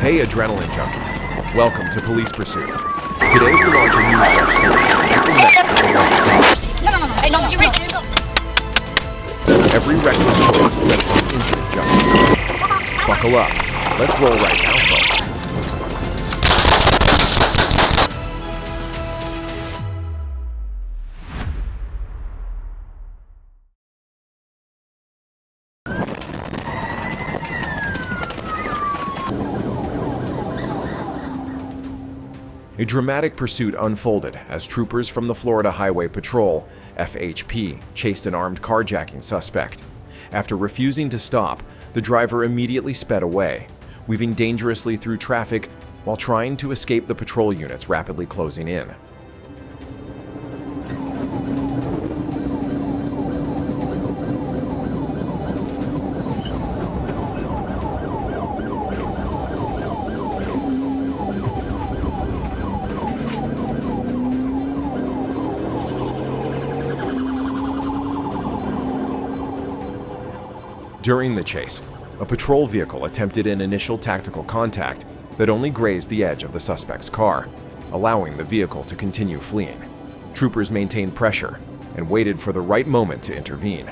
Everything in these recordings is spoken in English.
Hey adrenaline junkies, welcome to Police Pursuit. Today we launch a new fresh series of people next to the love cops. Hey, no, you're rich. Every reckless choice flips on instant justice. Buckle up, let's roll right now, folks. A dramatic pursuit unfolded as troopers from the Florida Highway Patrol, FHP, chased an armed carjacking suspect. After refusing to stop, the driver immediately sped away, weaving dangerously through traffic while trying to escape the patrol units rapidly closing in. During the chase, a patrol vehicle attempted an initial tactical contact that only grazed the edge of the suspect's car, allowing the vehicle to continue fleeing. Troopers maintained pressure and waited for the right moment to intervene.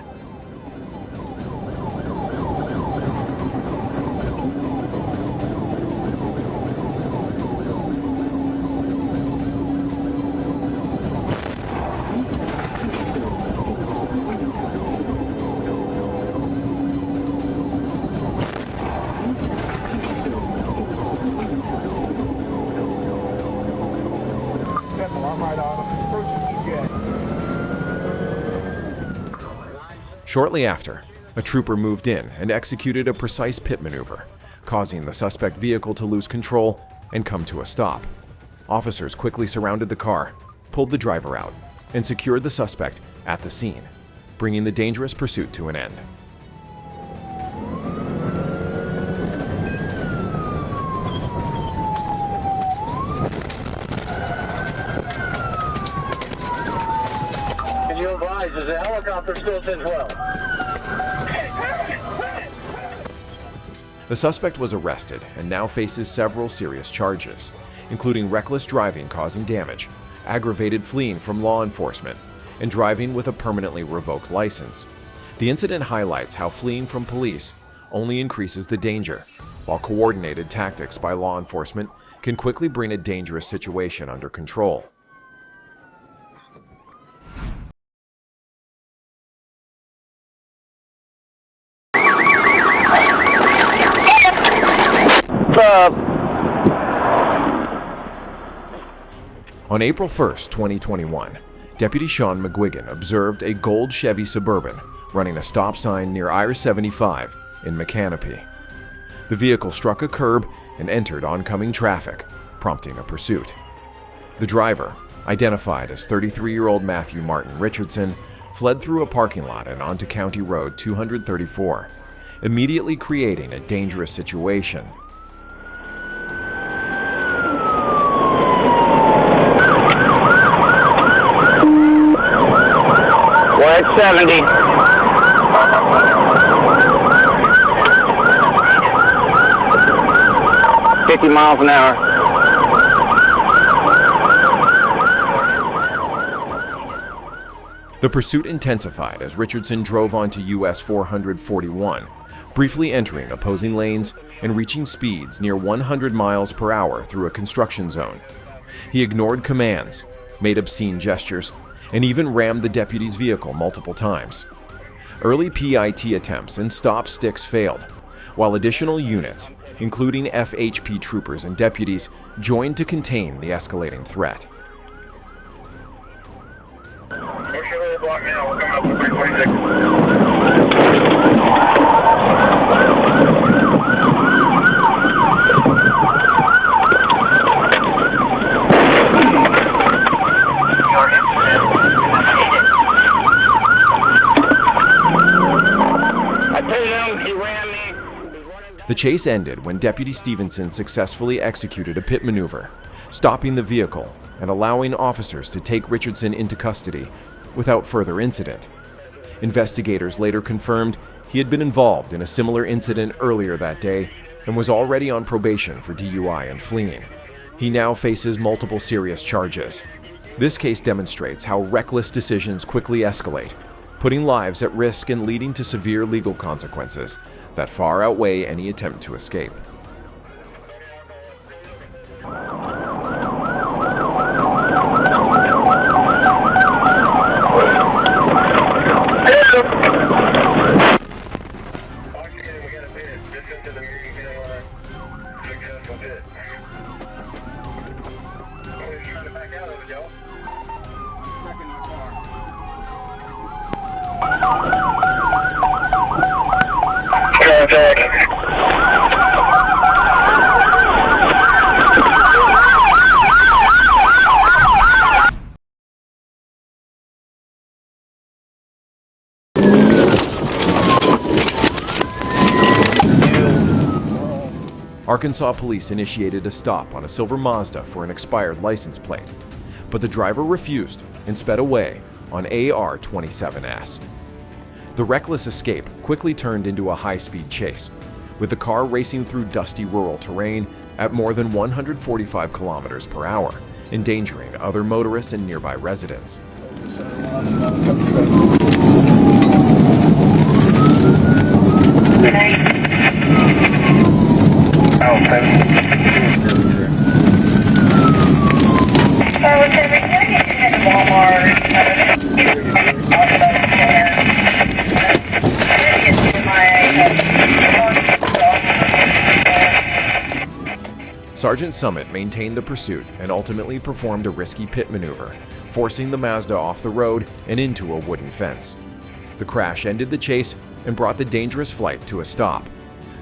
Shortly after, a trooper moved in and executed a precise pit maneuver, causing the suspect vehicle to lose control and come to a stop. Officers quickly surrounded the car, pulled the driver out, and secured the suspect at the scene, bringing the dangerous pursuit to an end. Can you advise, is the helicopter still 10-12? The suspect was arrested and now faces several serious charges, including reckless driving causing damage, aggravated fleeing from law enforcement, and driving with a permanently revoked license. The incident highlights how fleeing from police only increases the danger, while coordinated tactics by law enforcement can quickly bring a dangerous situation under control. On April 1st, 2021, Deputy Sean McGuigan observed a gold Chevy Suburban running a stop sign near I-75 in Micanopy. The vehicle struck a curb and entered oncoming traffic, prompting a pursuit. The driver, identified as 33-year-old Matthew Martin Richardson, fled through a parking lot and onto County Road 234, immediately creating a dangerous situation. We're at 70. $50 an hour. The pursuit intensified as Richardson drove onto US 441, briefly entering opposing lanes and reaching speeds near 100 miles per hour through a construction zone. He ignored commands, made obscene gestures, and even rammed the deputy's vehicle multiple times. Early PIT attempts and stop sticks failed, while additional units, including FHP troopers and deputies, joined to contain the escalating threat. We're coming up with 326. The chase ended when Deputy Stevenson successfully executed a pit maneuver, stopping the vehicle and allowing officers to take Richardson into custody without further incident. Investigators later confirmed he had been involved in a similar incident earlier that day and was already on probation for DUI and fleeing. He now faces multiple serious charges. This case demonstrates how reckless decisions quickly escalate, putting lives at risk and leading to severe legal consequences that far outweigh any attempt to escape. Arkansas police initiated a stop on a silver Mazda for an expired license plate, but the driver refused and sped away on AR-27S. The reckless escape quickly turned into a high-speed chase, with the car racing through dusty rural terrain at more than 145 kilometers per hour, endangering other motorists and nearby residents. Sergeant Summit maintained the pursuit and ultimately performed a risky pit maneuver, forcing the Mazda off the road and into a wooden fence. The crash ended the chase and brought the dangerous flight to a stop.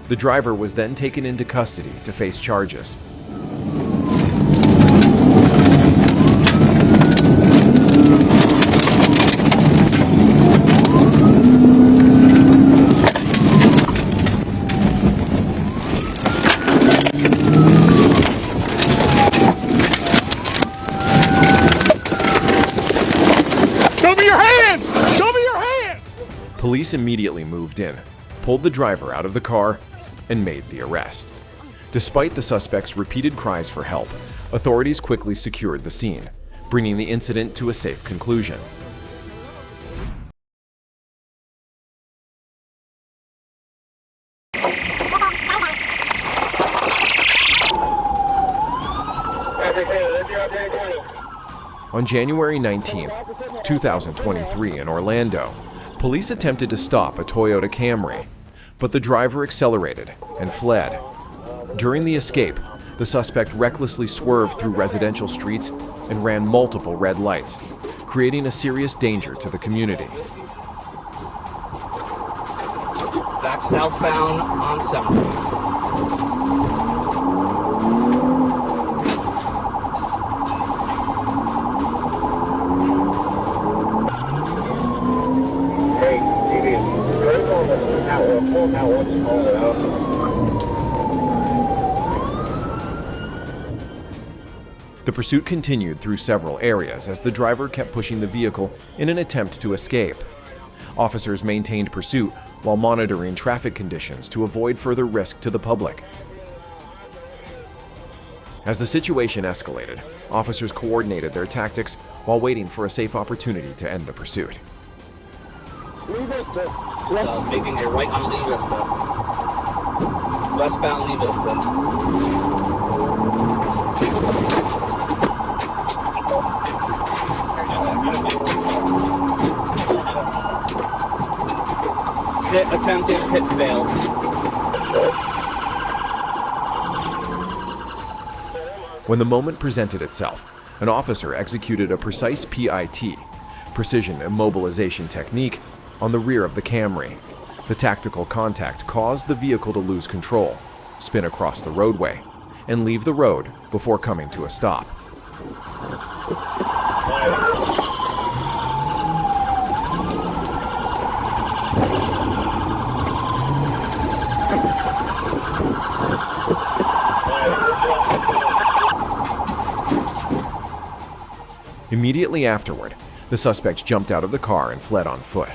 The driver was then taken into custody to face charges. Police immediately moved in, pulled the driver out of the car, and made the arrest. Despite the suspect's repeated cries for help, authorities quickly secured the scene, bringing the incident to a safe conclusion. On January 19, 2023 in Orlando, police attempted to stop a Toyota Camry, but the driver accelerated and fled. During the escape, the suspect recklessly swerved through residential streets and ran multiple red lights, creating a serious danger to the community. Back southbound on 7th. The pursuit continued through several areas as the driver kept pushing the vehicle in an attempt to escape. Officers maintained pursuit while monitoring traffic conditions to avoid further risk to the public. As the situation escalated, officers coordinated their tactics while waiting for a safe opportunity to end the pursuit. Making it right on Lee Vista. Westbound Lee Vista. Attempted pit failed. When the moment presented itself, an officer executed a precise PIT, precision immobilization technique, on the rear of the Camry. The tactical contact caused the vehicle to lose control, spin across the roadway, and leave the road before coming to a stop. Immediately afterward, the suspect jumped out of the car and fled on foot.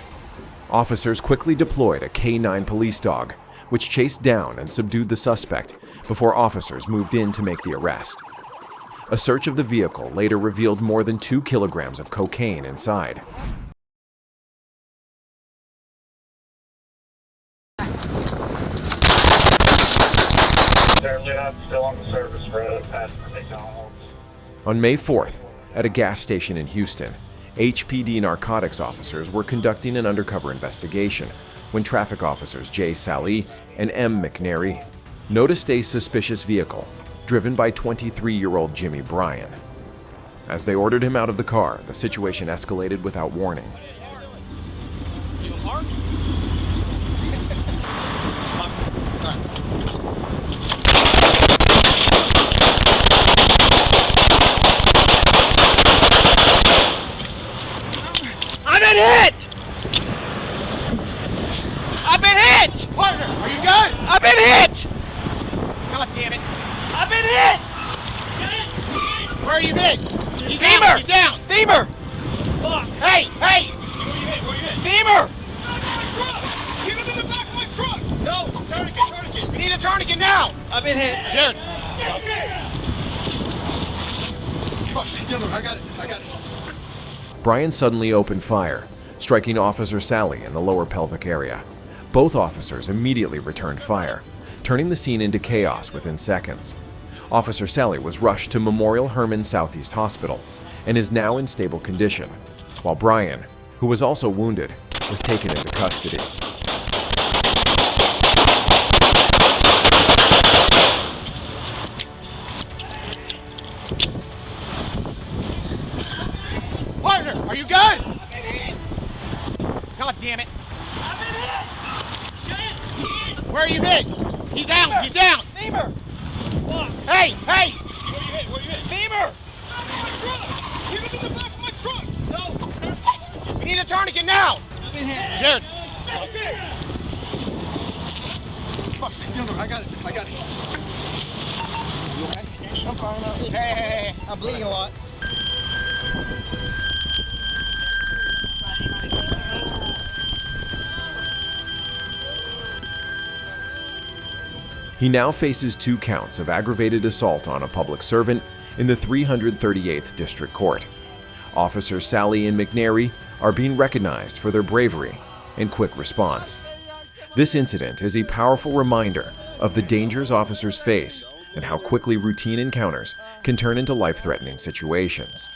Officers quickly deployed a K9 police dog, which chased down and subdued the suspect before officers moved in to make the arrest. A search of the vehicle later revealed more than 2 kilograms of cocaine inside. Still on the service road past McDonald's. On May 4th, at a gas station in Houston, HPD narcotics officers were conducting an undercover investigation when traffic officers J. Sally and M. McNary noticed a suspicious vehicle driven by 23-year-old Jimmy Bryan. As they ordered him out of the car, the situation escalated without warning. I've been hit! I've been hit! Partner, are you good? I've been hit! God damn it. I've been hit! Where are you hit? He's Femur! down. He's down. Femur! Hey, hey. Femur! Get him in the back of my truck. No, tourniquet. We need a tourniquet now. I've been hit. Jared. I got it. Bryan suddenly opened fire, striking Officer Sally in the lower pelvic area. Both officers immediately returned fire, turning the scene into chaos within seconds. Officer Sally was rushed to Memorial Hermann Southeast Hospital and is now in stable condition, while Bryan, who was also wounded, was taken into custody. Partner, are you good? God damn it. Where are you hit? He's down. He's down. Femur! Hey, hey. Where you hit? Femur! Get him in the back of my truck. No. We need a tourniquet now. I've been hit. Jared. I got it. You okay? I'm fine. Hey. I'm bleeding a lot. He now faces 2 counts of aggravated assault on a public servant in the 338th District Court. Officers Sally and McNary are being recognized for their bravery and quick response. This incident is a powerful reminder of the dangers officers face and how quickly routine encounters can turn into life-threatening situations.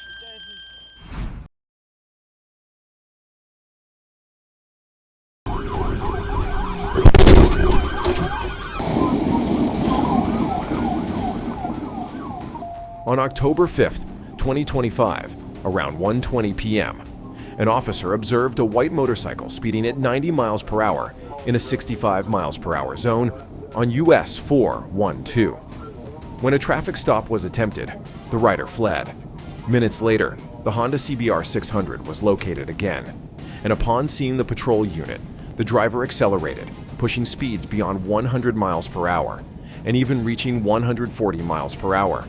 On October 5th, 2025, around 1:20 p.m., an officer observed a white motorcycle speeding at 90 miles per hour in a 65 miles per hour zone on US 412. When a traffic stop was attempted, the rider fled. Minutes later, the Honda CBR 600 was located again, and upon seeing the patrol unit, the driver accelerated, pushing speeds beyond 100 miles per hour, and even reaching 140 miles per hour.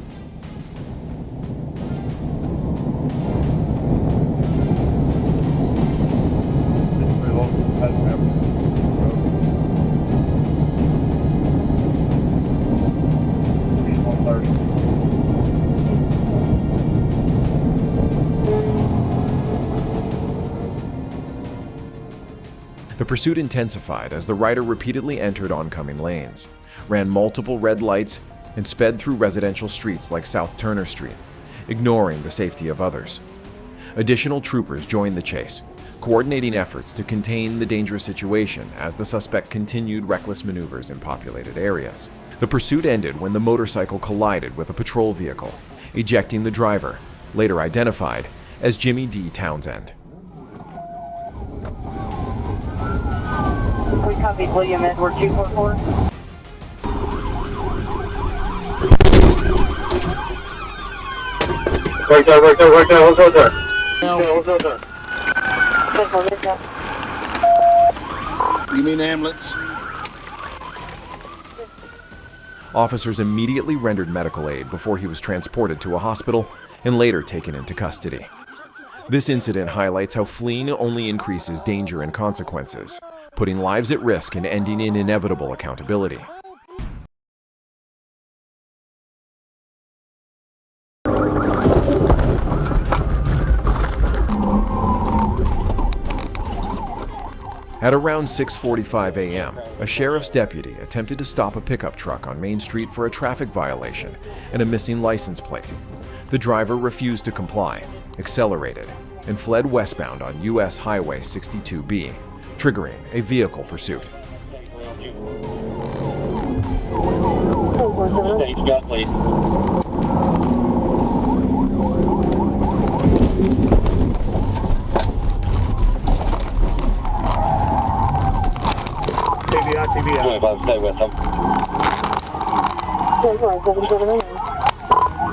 The pursuit intensified as the rider repeatedly entered oncoming lanes, ran multiple red lights, and sped through residential streets like South Turner Street, ignoring the safety of others. Additional troopers joined the chase, coordinating efforts to contain the dangerous situation as the suspect continued reckless maneuvers in populated areas. The pursuit ended when the motorcycle collided with a patrol vehicle, ejecting the driver, later identified as Jimmy D. Townsend. We copy William Edward 244. Right there. What's out there? What's out there? You mean ambulance? Officers immediately rendered medical aid before he was transported to a hospital and later taken into custody. This incident highlights how fleeing only increases danger and consequences, putting lives at risk and ending in inevitable accountability. At around 6:45 a.m., a sheriff's deputy attempted to stop a pickup truck on Main Street for a traffic violation and a missing license plate. The driver refused to comply, accelerated, and fled westbound on U.S. Highway 62B, triggering a vehicle pursuit. State's got lead. TBI. Stay with them.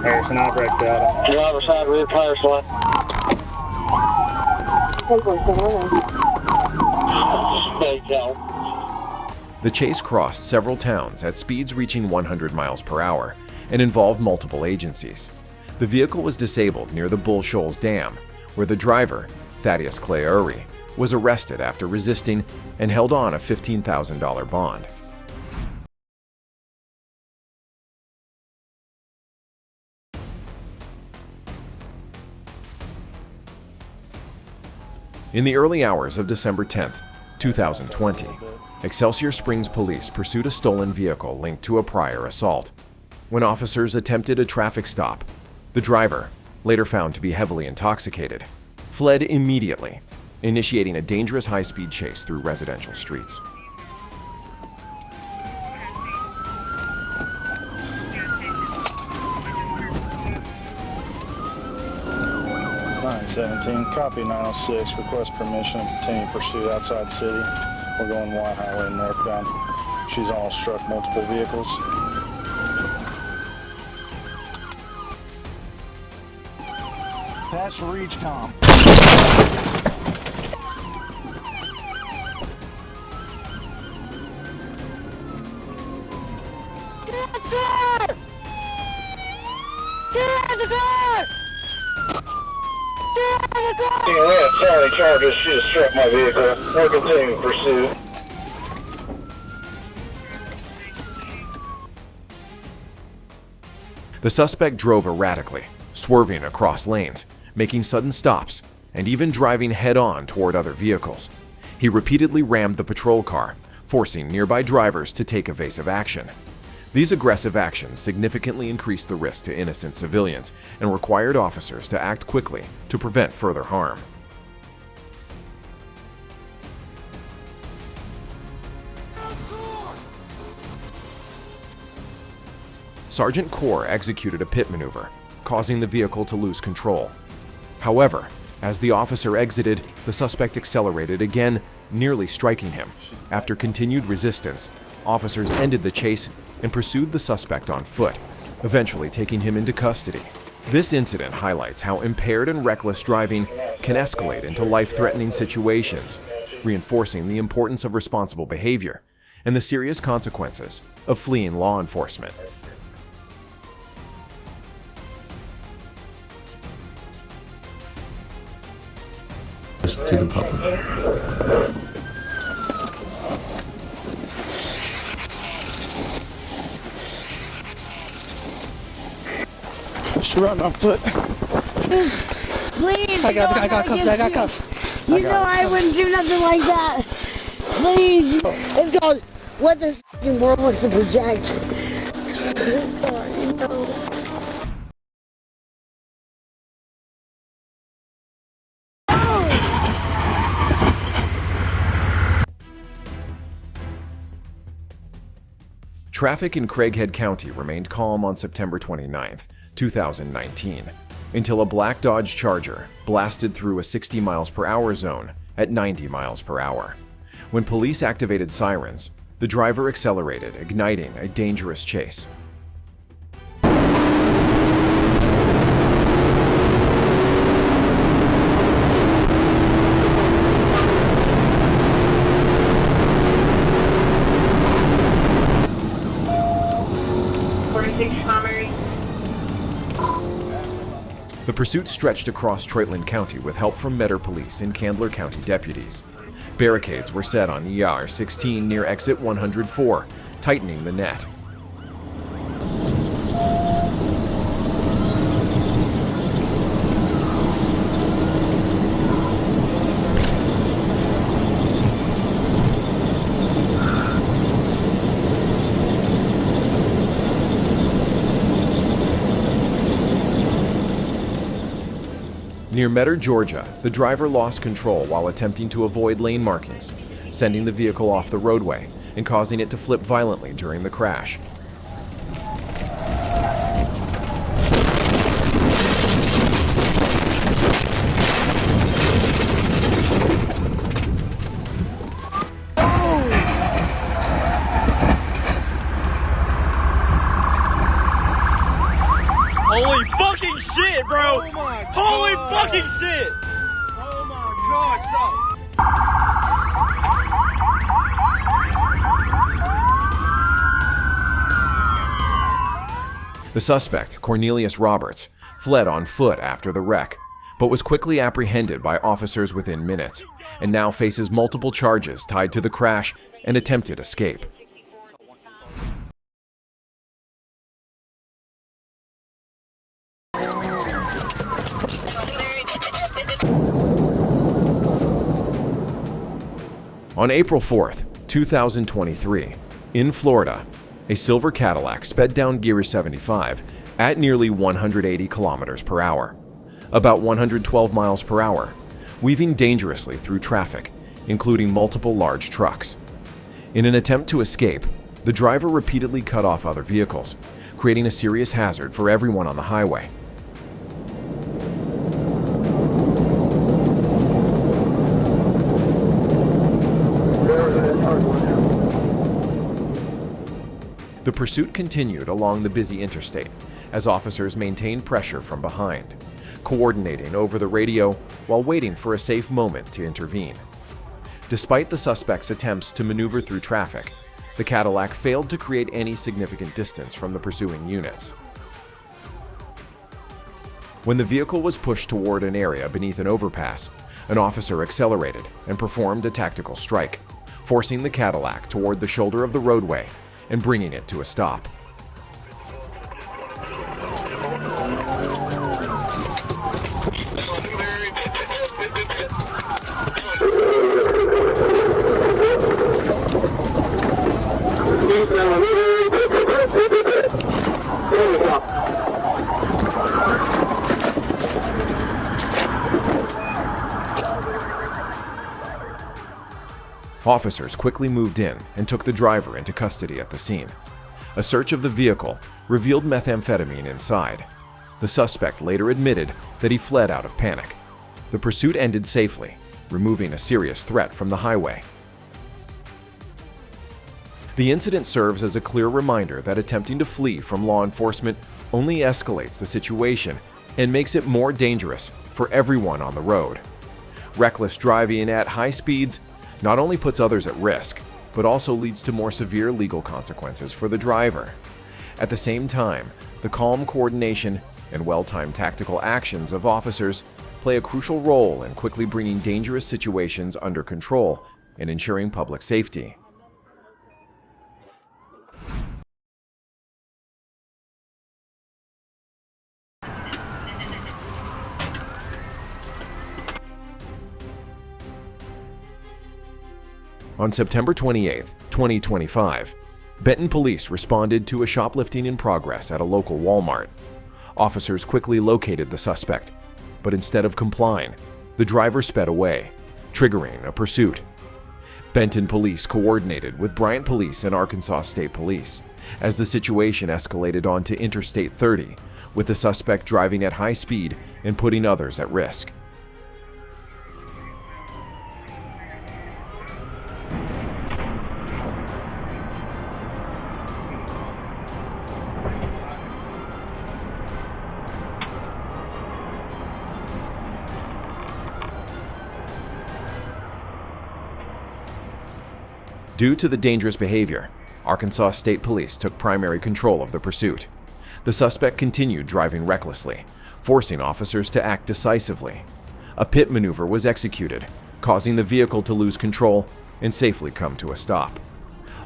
Harrison, I'll break that. Driver side rear tire slot. Stay down. The chase crossed several towns at speeds reaching 100 miles per hour and involved multiple agencies. The vehicle was disabled near the Bull Shoals Dam, where the driver, Thaddeus Clay Urey, was arrested after resisting and held on a $15,000 bond. In the early hours of December 10, 2020, Excelsior Springs police pursued a stolen vehicle linked to a prior assault. When officers attempted a traffic stop, the driver, later found to be heavily intoxicated, fled immediately, initiating a dangerous high-speed chase through residential streets. Copy 906, request permission to continue pursuit outside city. We're going Y Highway northbound. She's almost struck multiple vehicles. Patch reach com. Get out the car! Get out the car! Yeah, sorry, Chargers, she just struck my vehicle. We'll continue pursuit. The suspect drove erratically, swerving across lanes, making sudden stops, and even driving head-on toward other vehicles. He repeatedly rammed the patrol car, forcing nearby drivers to take evasive action. These aggressive actions significantly increased the risk to innocent civilians and required officers to act quickly to prevent further harm. Sergeant Core executed a pit maneuver, causing the vehicle to lose control. However, as the officer exited, the suspect accelerated again, nearly striking him. After continued resistance, officers ended the chase and pursued the suspect on foot, eventually taking him into custody. This incident highlights how impaired and reckless driving can escalate into life-threatening situations, reinforcing the importance of responsible behavior and the serious consequences of fleeing law enforcement. To the public. Just run on foot. Please, I got cuffs. You know I wouldn't do nothing like that. Please. It's called What This F***ing World Wants to Project. Traffic in Craighead County remained calm on September 29, 2019, until a black Dodge Charger blasted through a 60 miles per hour zone at 90 miles per hour. When police activated sirens, the driver accelerated, igniting a dangerous chase. The pursuit stretched across Troitland County with help from Metter Police and Candler County deputies. Barricades were set on ER 16 near exit 104, tightening the net. Near Metter, Georgia, the driver lost control while attempting to avoid lane markings, sending the vehicle off the roadway and causing it to flip violently during the crash. Holy fucking shit, bro! Oh my Holy God. fucking shit! Oh my God, stop! The suspect, Cornelius Roberts, fled on foot after the wreck, but was quickly apprehended by officers within minutes, and now faces multiple charges tied to the crash and attempted escape. On April 4th, 2023, in Florida, a silver Cadillac sped down Geary 75 at nearly 180 kilometers per hour, about 112 miles per hour, weaving dangerously through traffic, including multiple large trucks. In an attempt to escape, the driver repeatedly cut off other vehicles, creating a serious hazard for everyone on the highway. The pursuit continued along the busy interstate as officers maintained pressure from behind, coordinating over the radio while waiting for a safe moment to intervene. Despite the suspect's attempts to maneuver through traffic, the Cadillac failed to create any significant distance from the pursuing units. When the vehicle was pushed toward an area beneath an overpass, an officer accelerated and performed a tactical strike, forcing the Cadillac toward the shoulder of the roadway and bringing it to a stop. Officers quickly moved in and took the driver into custody at the scene. A search of the vehicle revealed methamphetamine inside. The suspect later admitted that he fled out of panic. The pursuit ended safely, removing a serious threat from the highway. The incident serves as a clear reminder that attempting to flee from law enforcement only escalates the situation and makes it more dangerous for everyone on the road. Reckless driving at high speeds not only puts others at risk, but also leads to more severe legal consequences for the driver. At the same time, the calm coordination and well-timed tactical actions of officers play a crucial role in quickly bringing dangerous situations under control and ensuring public safety. On September 28, 2025, Benton police responded to a shoplifting in progress at a local Walmart. Officers quickly located the suspect, but instead of complying, the driver sped away, triggering a pursuit. Benton police coordinated with Bryant Police and Arkansas State Police as the situation escalated onto Interstate 30, with the suspect driving at high speed and putting others at risk. Due to the dangerous behavior, Arkansas State Police took primary control of the pursuit. The suspect continued driving recklessly, forcing officers to act decisively. A pit maneuver was executed, causing the vehicle to lose control and safely come to a stop.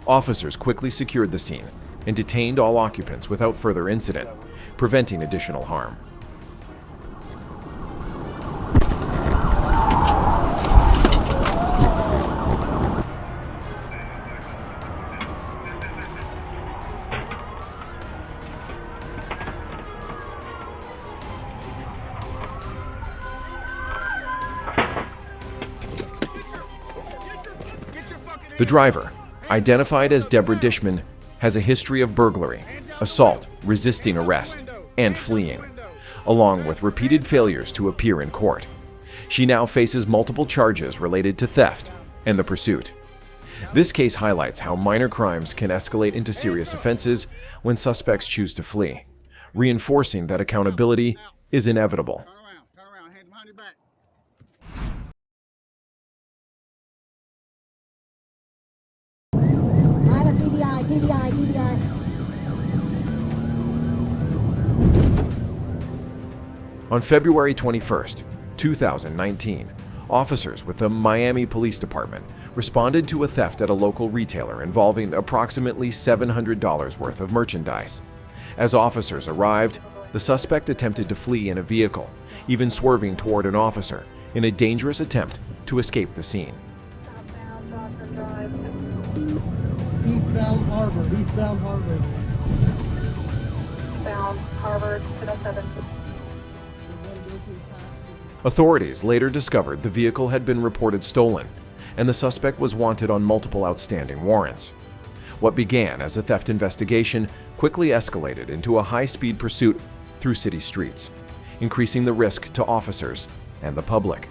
Officers quickly secured the scene and detained all occupants without further incident, preventing additional harm. The driver, identified as Deborah Dishman, has a history of burglary, assault, resisting arrest, and fleeing, along with repeated failures to appear in court. She now faces multiple charges related to theft and the pursuit. This case highlights how minor crimes can escalate into serious offenses when suspects choose to flee, reinforcing that accountability is inevitable. Turn around, hands behind your back. TBI. On February 21st, 2019, officers with the Miami Police Department responded to a theft at a local retailer involving approximately $700 worth of merchandise. As officers arrived, the suspect attempted to flee in a vehicle, even swerving toward an officer in a dangerous attempt to escape the scene. Eastbound Harvard. Bound Harvard 207. Authorities later discovered the vehicle had been reported stolen, and the suspect was wanted on multiple outstanding warrants. What began as a theft investigation quickly escalated into a high-speed pursuit through city streets, increasing the risk to officers and the public.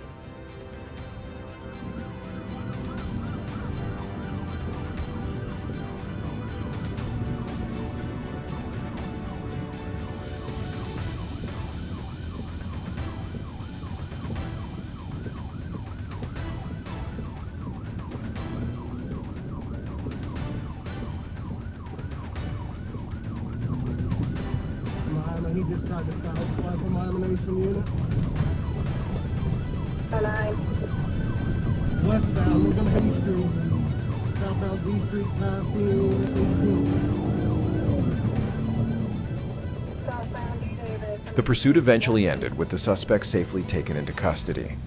He just tried to sideswipe from my elimination unit. 9. Westbound, we're gonna D Street. Southbound D Street, passing 18. Southbound David. The pursuit eventually ended with the suspect safely taken into custody.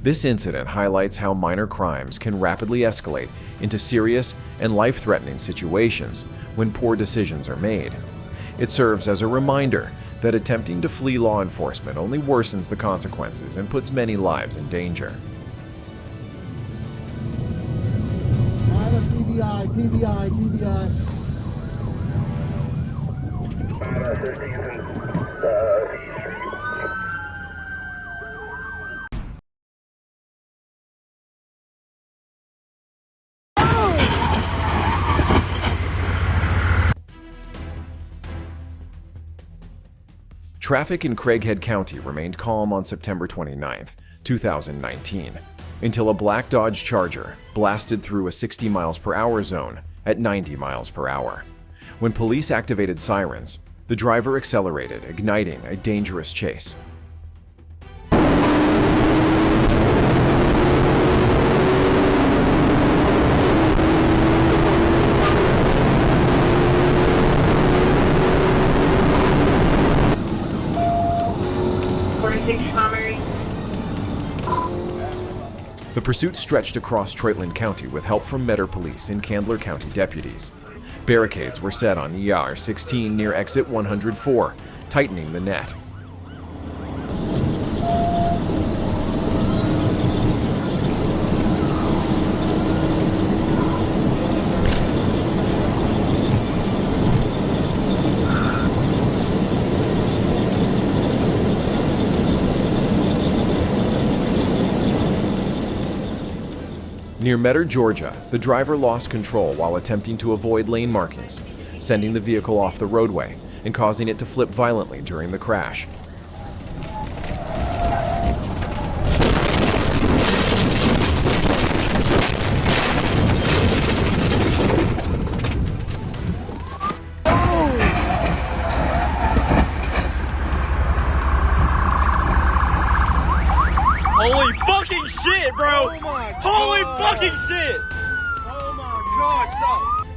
This incident highlights how minor crimes can rapidly escalate into serious and life-threatening situations when poor decisions are made. It serves as a reminder that attempting to flee law enforcement only worsens the consequences and puts many lives in danger. TBI. Traffic in Craighead County remained calm on September 29, 2019, until a black Dodge Charger blasted through a 60 miles per hour zone at 90 miles per hour. When police activated sirens, the driver accelerated, igniting a dangerous chase. The pursuit stretched across Troitland County with help from Metter Police and Candler County deputies. Barricades were set on ER 16 near exit 104, tightening the net. Near Metter, Georgia, the driver lost control while attempting to avoid lane markings, sending the vehicle off the roadway and causing it to flip violently during the crash. Holy fucking shit, bro! Oh my drive, stop.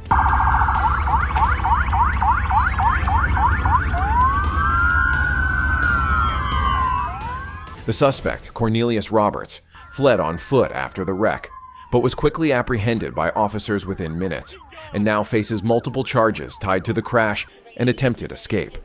The suspect, Cornelius Roberts, fled on foot after the wreck, but was quickly apprehended by officers within minutes, and now faces multiple charges tied to the crash and attempted escape.